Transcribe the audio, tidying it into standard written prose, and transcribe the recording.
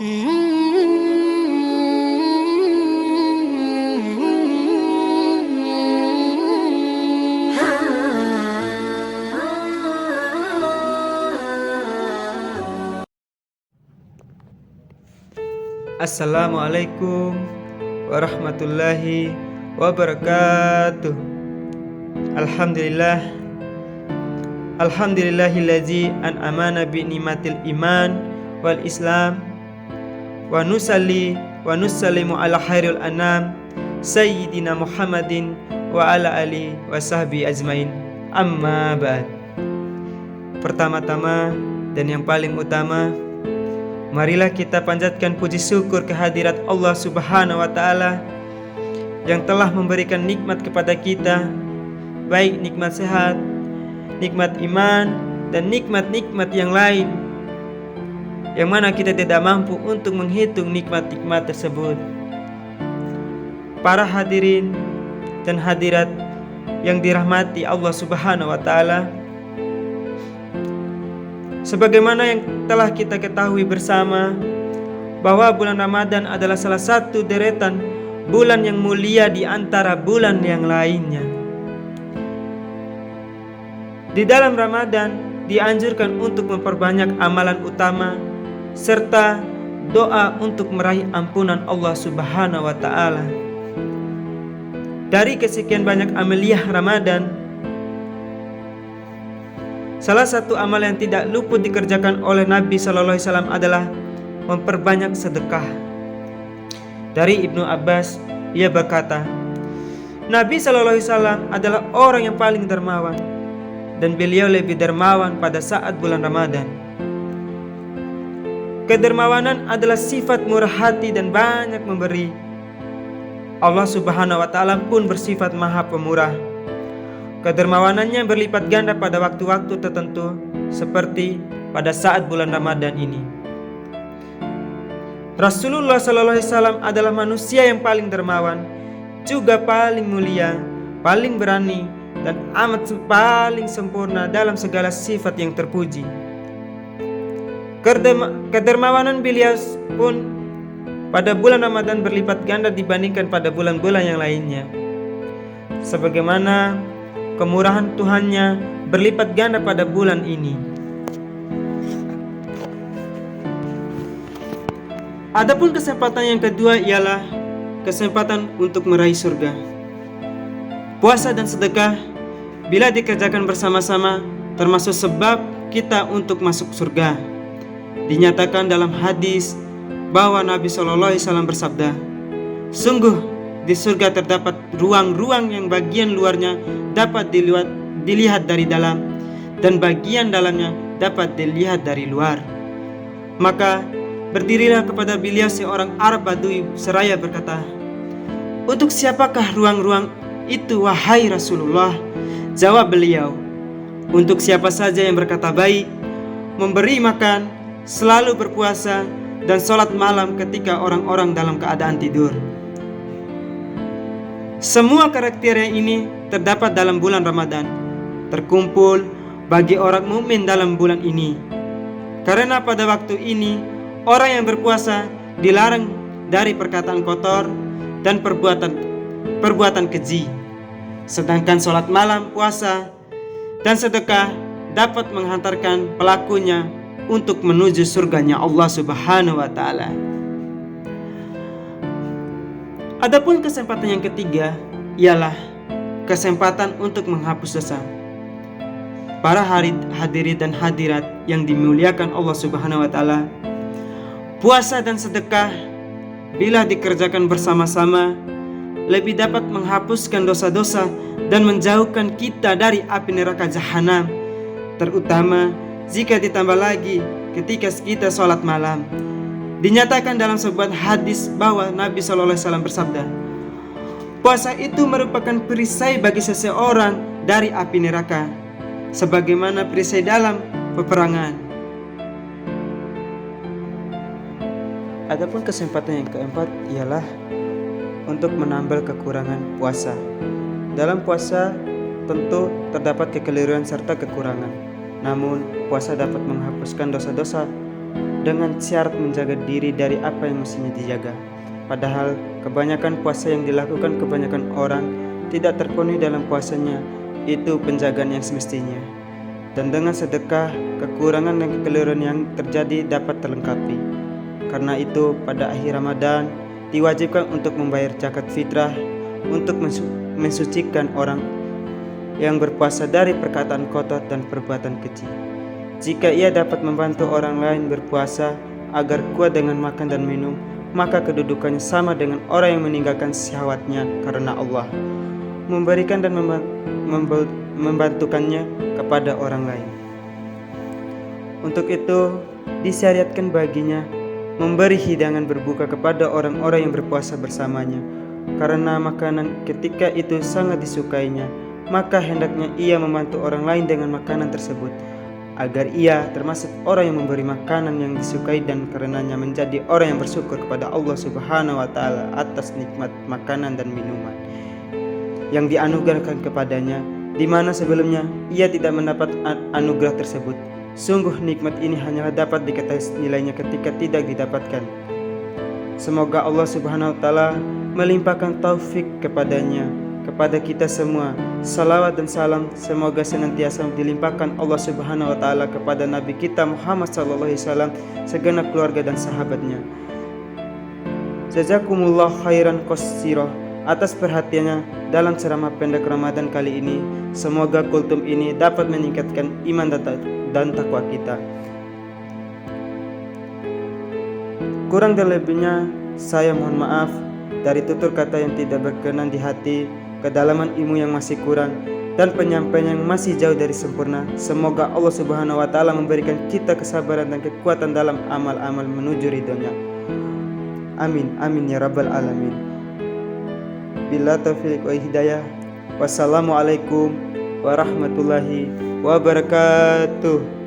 Assalamualaikum warahmatullahi wabarakatuh. Alhamdulillahillazi an'amana bi ni'matil iman wal islam wa nusalli wa nusallimu ala khairil anam sayyidina Muhammadin wa ala alihi wa sahbihi ajmain. Amma ba'd. Pertama-tama dan yang paling utama, marilah kita panjatkan puji syukur kehadirat Allah Subhanahu wa Ta'ala yang telah memberikan nikmat kepada kita, baik nikmat sehat, nikmat iman, dan nikmat-nikmat yang lain, yang mana kita tidak mampu untuk menghitung nikmat-nikmat tersebut. Para hadirin dan hadirat yang dirahmati Allah Subhanahu wa Ta'ala, sebagaimana yang telah kita ketahui bersama bahwa bulan Ramadan adalah salah satu deretan bulan yang mulia di antara bulan yang lainnya. Di dalam Ramadan dianjurkan untuk memperbanyak amalan utama serta doa untuk meraih ampunan Allah Subhanahu wa Ta'ala. Dari kesekian banyak amaliyah Ramadan, salah satu amal yang tidak luput dikerjakan oleh Nabi SAW adalah memperbanyak sedekah. Dari Ibnu Abbas, ia berkata, Nabi SAW adalah orang yang paling dermawan, dan beliau lebih dermawan pada saat bulan Ramadan. Kedermawanan adalah sifat murah hati dan banyak memberi. Allah Subhanahu wa Ta'ala pun bersifat maha pemurah. Kedermawanannya berlipat ganda pada waktu-waktu tertentu, seperti pada saat bulan Ramadan ini. Rasulullah SAW adalah manusia yang paling dermawan, juga paling mulia, paling berani, dan amat paling sempurna dalam segala sifat yang terpuji. Kedermawanan beliau pun pada bulan Ramadan berlipat ganda dibandingkan pada bulan-bulan yang lainnya. Sebagaimana kemurahan Tuhannya berlipat ganda pada bulan ini. Adapun kesempatan yang kedua ialah kesempatan untuk meraih surga. Puasa dan sedekah bila dikerjakan bersama-sama termasuk sebab kita untuk masuk surga. Dinyatakan dalam hadis bahwa Nabi SAW bersabda, sungguh di surga terdapat ruang-ruang yang bagian luarnya dapat dilihat dari dalam, dan bagian dalamnya dapat dilihat dari luar. Maka berdirilah kepada beliau seorang Arab Badui seraya berkata, untuk siapakah ruang-ruang itu wahai Rasulullah? Jawab beliau, untuk siapa saja yang berkata baik, memberi makan, selalu berpuasa, dan sholat malam ketika orang-orang dalam keadaan tidur. Semua karakter ini terdapat dalam bulan Ramadan, terkumpul bagi orang mukmin dalam bulan ini. Karena pada waktu ini orang yang berpuasa dilarang dari perkataan kotor dan perbuatan keji. Sedangkan sholat malam, puasa, dan sedekah dapat menghantarkan pelakunya untuk menuju surganya Allah Subhanahu wa Ta'ala. Adapun kesempatan yang ketiga ialah kesempatan untuk menghapus dosa. Para hadirin dan hadirat yang dimuliakan Allah Subhanahu wa Ta'ala, puasa dan sedekah bila dikerjakan bersama-sama lebih dapat menghapuskan dosa-dosa dan menjauhkan kita dari api neraka jahanam, terutama jika ditambah lagi ketika kita sholat malam. Dinyatakan dalam sebuah hadis bahwa Nabi SAW bersabda, puasa itu merupakan perisai bagi seseorang dari api neraka, sebagaimana perisai dalam peperangan. Adapun kesempatan yang keempat ialah untuk menambal kekurangan puasa. Dalam puasa tentu terdapat kekeliruan serta kekurangan. Namun puasa dapat menghapuskan dosa-dosa dengan syarat menjaga diri dari apa yang mestinya dijaga. Padahal kebanyakan puasa yang dilakukan kebanyakan orang tidak terpenuhi dalam puasanya, itu penjagaan yang semestinya. Dan dengan sedekah, kekurangan dan kekeliruan yang terjadi dapat terlengkapi. Karena itu pada akhir Ramadan diwajibkan untuk membayar zakat fitrah untuk mensucikan orang yang berpuasa dari perkataan kotor dan perbuatan keji. Jika ia dapat membantu orang lain berpuasa agar kuat dengan makan dan minum, maka kedudukannya sama dengan orang yang meninggalkan syahwatnya karena Allah, memberikan dan membantukannya kepada orang lain. Untuk itu disyariatkan baginya memberi hidangan berbuka kepada orang-orang yang berpuasa bersamanya, karena makanan ketika itu sangat disukainya, maka hendaknya ia membantu orang lain dengan makanan tersebut, agar ia termasuk orang yang memberi makanan yang disukai dan karenanya menjadi orang yang bersyukur kepada Allah Subhanahu wa Ta'ala atas nikmat makanan dan minuman yang dianugerahkan kepadanya, di mana sebelumnya ia tidak mendapat anugerah tersebut. Sungguh nikmat ini hanyalah dapat diketahui nilainya ketika tidak didapatkan. Semoga Allah Subhanahu wa Ta'ala melimpahkan taufik kepadanya, kepada kita semua. Salawat dan salam semoga senantiasa dilimpahkan Allah Subhanahu wa Ta'ala kepada Nabi kita Muhammad sallallahu alaihi wasallam, segenap keluarga dan sahabatnya. Jazakumullah khairan qasira atas perhatiannya dalam ceramah pendek Ramadan kali ini. Semoga kultum ini dapat meningkatkan iman dan takwa kita. Kurang dan lebihnya saya mohon maaf dari tutur kata yang tidak berkenan di hati, kedalaman ilmu yang masih kurang, dan penyampaian yang masih jauh dari sempurna. Semoga Allah Subhanahu wa Ta'ala memberikan kita kesabaran dan kekuatan dalam amal-amal menuju ridhonya. Amin, amin ya rabbal alamin. Bila taufiq wa hidayah. Wassalamualaikum warahmatullahi wabarakatuh.